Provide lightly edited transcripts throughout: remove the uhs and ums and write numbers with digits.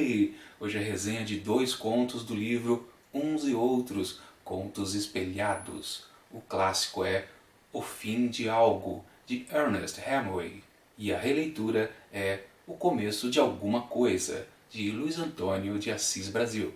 Oi! Hoje é resenha de 2 contos do livro Uns e Outros, Contos Espelhados. O clássico é O Fim de Algo, de Ernest Hemingway. E a releitura é O Começo de Alguma Coisa, de Luiz Antônio de Assis Brasil.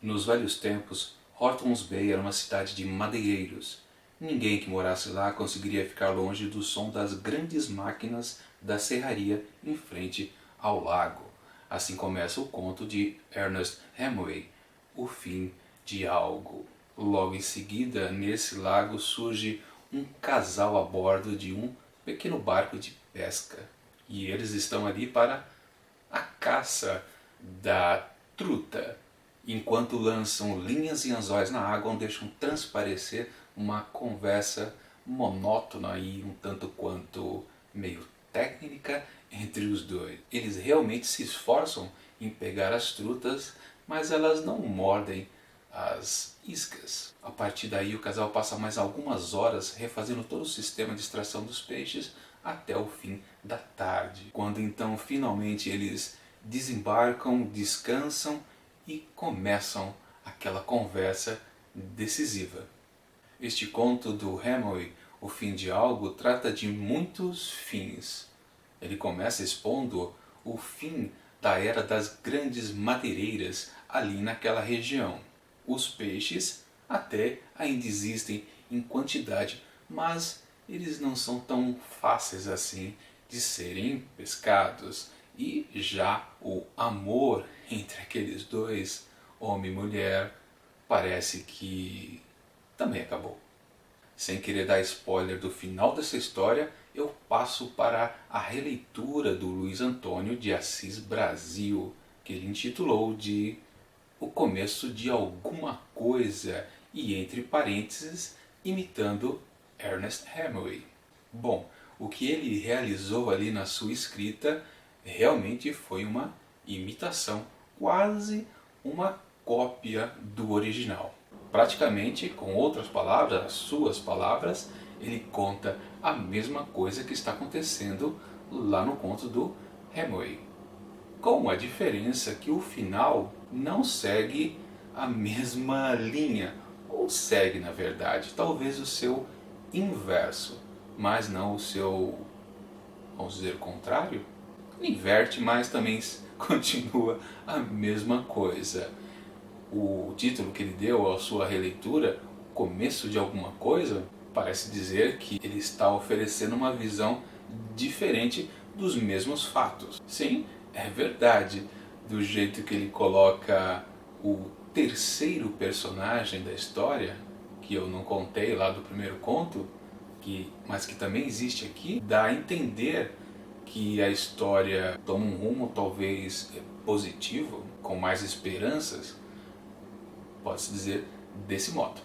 Nos velhos tempos, Hortons Bay era uma cidade de madeireiros. Ninguém que morasse lá conseguiria ficar longe do som das grandes máquinas da serraria em frente ao lago. Assim começa o conto de Ernest Hemingway, O Fim de Algo. Logo em seguida, nesse lago surge um casal a bordo de um pequeno barco de pesca. E eles estão ali para a caça da truta, enquanto lançam linhas e anzóis na água onde deixam transparecer uma conversa monótona e um tanto quanto meio técnica entre os dois. Eles realmente se esforçam em pegar as trutas, mas elas não mordem as iscas. A partir daí o casal passa mais algumas horas refazendo todo o sistema de extração dos peixes até o fim da tarde, quando então finalmente eles desembarcam, descansam e começam aquela conversa decisiva. Este conto do Hemingway, O Fim de Algo, trata de muitos fins. Ele começa expondo o fim da era das grandes madeireiras ali naquela região. Os peixes até ainda existem em quantidade, mas eles não são tão fáceis assim de serem pescados. E já o amor entre aqueles dois, homem e mulher, parece que também acabou. Sem querer dar spoiler do final dessa história, eu passo para a releitura do Luiz Antônio de Assis Brasil, que ele intitulou de O Começo de Alguma Coisa, e entre parênteses, imitando Ernest Hemingway. Bom, o que ele realizou ali na sua escrita realmente foi uma imitação, quase uma cópia do original. Praticamente, com outras palavras, as suas palavras, ele conta a mesma coisa que está acontecendo lá no conto do Hemingway. Com a diferença que o final não segue a mesma linha, ou segue na verdade, talvez o seu inverso, mas não o seu, vamos dizer, contrário. Inverte, mas também continua a mesma coisa. O título que ele deu à sua releitura, Começo de Alguma Coisa, parece dizer que ele está oferecendo uma visão diferente dos mesmos fatos. Sim, é verdade, do jeito que ele coloca o terceiro personagem da história, que eu não contei lá do primeiro conto, mas que também existe aqui, dá a entender que a história toma um rumo talvez positivo, com mais esperanças, pode-se dizer desse modo.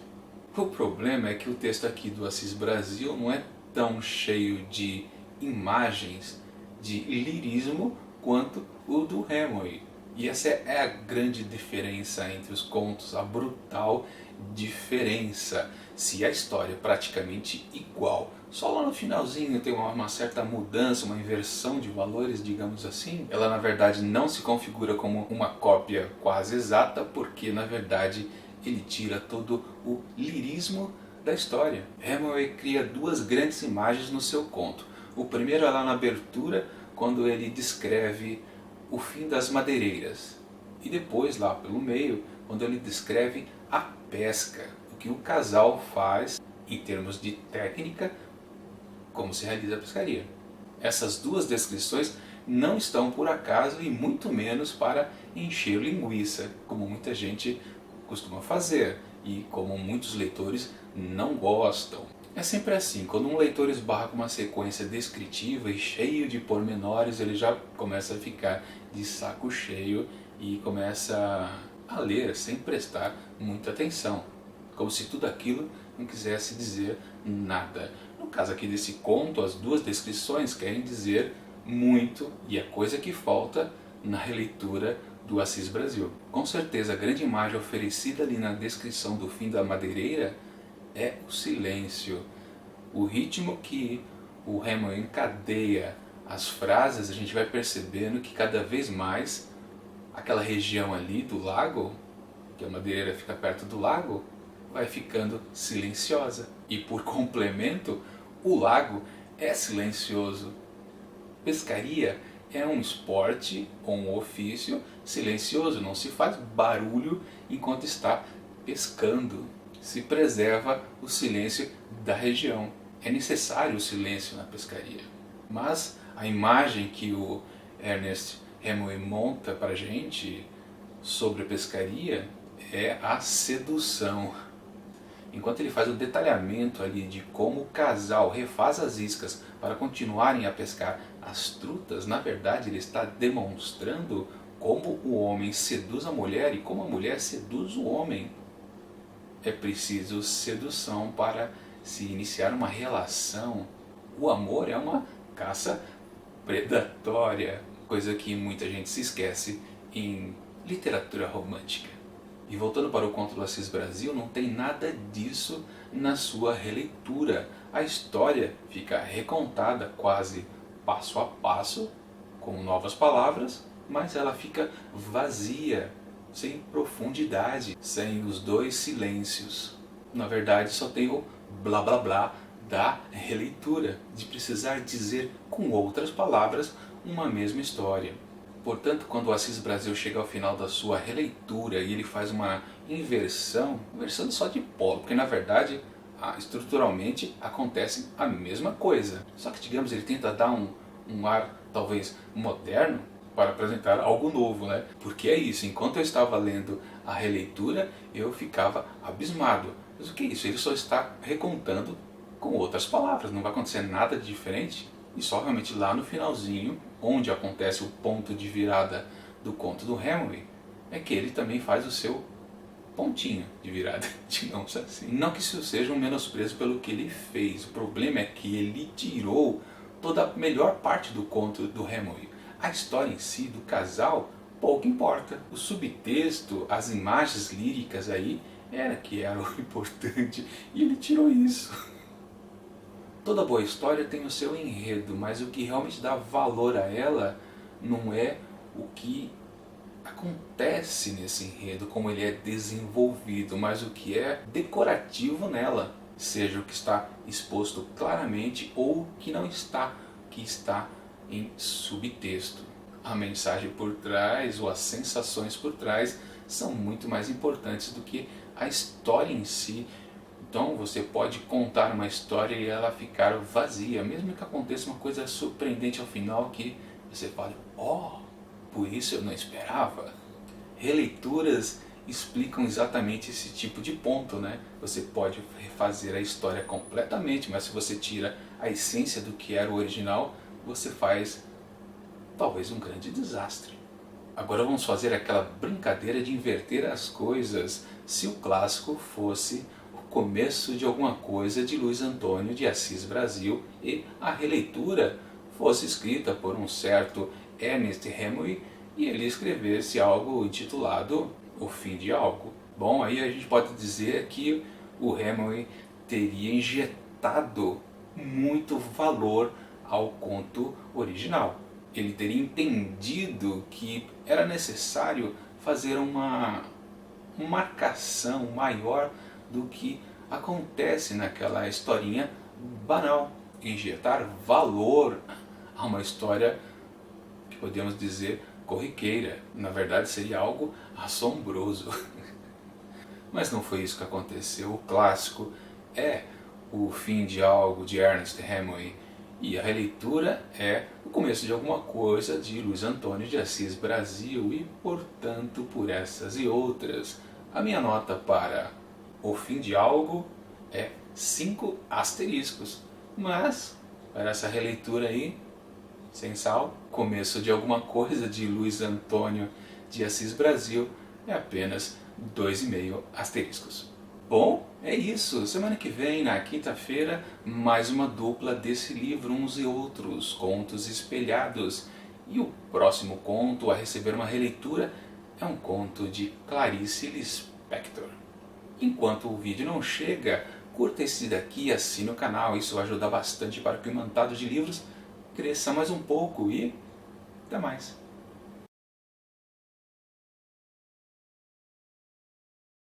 O problema é que o texto aqui do Assis Brasil não é tão cheio de imagens de lirismo quanto o do Hemingway. E essa é a grande diferença entre os contos, a brutal diferença. Se a história é praticamente igual, só lá no finalzinho tem uma certa mudança, uma inversão de valores, digamos assim, ela na verdade não se configura como uma cópia quase exata, porque na verdade ele tira todo o lirismo da história. Hemingway cria 2 grandes imagens no seu conto. O primeiro é lá na abertura, quando ele descreve o fim das madeireiras. E depois, lá pelo meio, quando ele descreve a pesca, o que o casal faz em termos de técnica, como se realiza a pescaria. Essas 2 descrições não estão por acaso e muito menos para encher linguiça, como muita gente costuma fazer e como muitos leitores não gostam. É sempre assim, quando um leitor esbarra com uma sequência descritiva e cheio de pormenores, ele já começa a ficar de saco cheio e começa a ler sem prestar muita atenção, como se tudo aquilo não quisesse dizer nada. No caso aqui desse conto, as 2 descrições querem dizer muito, e é coisa que falta na releitura do Assis Brasil. Com certeza a grande imagem oferecida ali na descrição do fim da madeireira é o silêncio, o ritmo que o Hemingway encadeia as frases, a gente vai percebendo que cada vez mais aquela região ali do lago, que a madeireira fica perto do lago, vai ficando silenciosa. E por complemento, o lago é silencioso. Pescaria é um esporte ou um ofício silencioso, não se faz barulho enquanto está pescando. Se preserva o silêncio da região. É necessário o silêncio na pescaria. Mas a imagem que o Ernest Hemingway monta para a gente sobre a pescaria é a sedução. Enquanto ele faz o detalhamento ali de como o casal refaz as iscas para continuarem a pescar as trutas, na verdade ele está demonstrando como o homem seduz a mulher e como a mulher seduz o homem. É preciso sedução para se iniciar uma relação. O amor é uma caça predatória, coisa que muita gente se esquece em literatura romântica. E voltando para o conto do Assis Brasil, não tem nada disso na sua releitura. A história fica recontada quase passo a passo, com novas palavras, mas ela fica vazia, sem profundidade, sem os dois silêncios. Na verdade, só tem o blá blá blá da releitura, de precisar dizer com outras palavras uma mesma história. Portanto, quando o Assis Brasil chega ao final da sua releitura e ele faz uma inversão só de polo, porque na verdade, estruturalmente, acontece a mesma coisa. Só que, digamos, ele tenta dar um ar, talvez, moderno, para apresentar algo novo, né? Porque é isso, enquanto eu estava lendo a releitura, eu ficava abismado. Mas o que é isso? Ele só está recontando com outras palavras, não vai acontecer nada de diferente. E só realmente lá no finalzinho, onde acontece o ponto de virada do conto do Hemingway, é que ele também faz o seu pontinho de virada, digamos assim. Não que isso seja um menosprezo pelo que ele fez, o problema é que ele tirou toda a melhor parte do conto do Hemingway. A história em si, do casal, pouco importa. O subtexto, as imagens líricas aí, era o importante, e ele tirou isso. Toda boa história tem o seu enredo, mas o que realmente dá valor a ela não é o que acontece nesse enredo, como ele é desenvolvido, mas o que é decorativo nela, seja o que está exposto claramente ou o que não está, que está em subtexto. A mensagem por trás ou as sensações por trás são muito mais importantes do que a história em si. Então você pode contar uma história e ela ficar vazia, mesmo que aconteça uma coisa surpreendente ao final que você fale, por isso eu não esperava. Releituras explicam exatamente esse tipo de ponto, né? Você pode refazer a história completamente, mas se você tira a essência do que era o original, você faz talvez um grande desastre. Agora vamos fazer aquela brincadeira de inverter as coisas. Se o clássico fosse começo de alguma coisa de Luiz Antônio de Assis Brasil e a releitura fosse escrita por um certo Ernest Hemingway e ele escrevesse algo intitulado O Fim de Algo. Bom, aí a gente pode dizer que o Hemingway teria injetado muito valor ao conto original. Ele teria entendido que era necessário fazer uma marcação maior do que acontece naquela historinha banal, injetar valor a uma história que podemos dizer corriqueira. Na verdade seria algo assombroso. Mas não foi isso que aconteceu. O clássico é O Fim de Algo de Ernest Hemingway e a releitura é o começo de alguma coisa de Luiz Antônio de Assis Brasil e, portanto, por essas e outras, a minha nota para O Fim de Algo é 5 asteriscos. Mas, para essa releitura aí, sem sal, começo de alguma coisa de Luiz Antônio de Assis Brasil, é apenas 2,5 asteriscos. Bom, é isso. Semana que vem, na quinta-feira, mais uma dupla desse livro, Uns e Outros, Contos Espelhados. E o próximo conto a receber uma releitura é um conto de Clarice Lispector. Enquanto o vídeo não chega, curta esse daqui e assine o canal, isso vai ajudar bastante para que o Imantado de Livros cresça mais um pouco e até mais.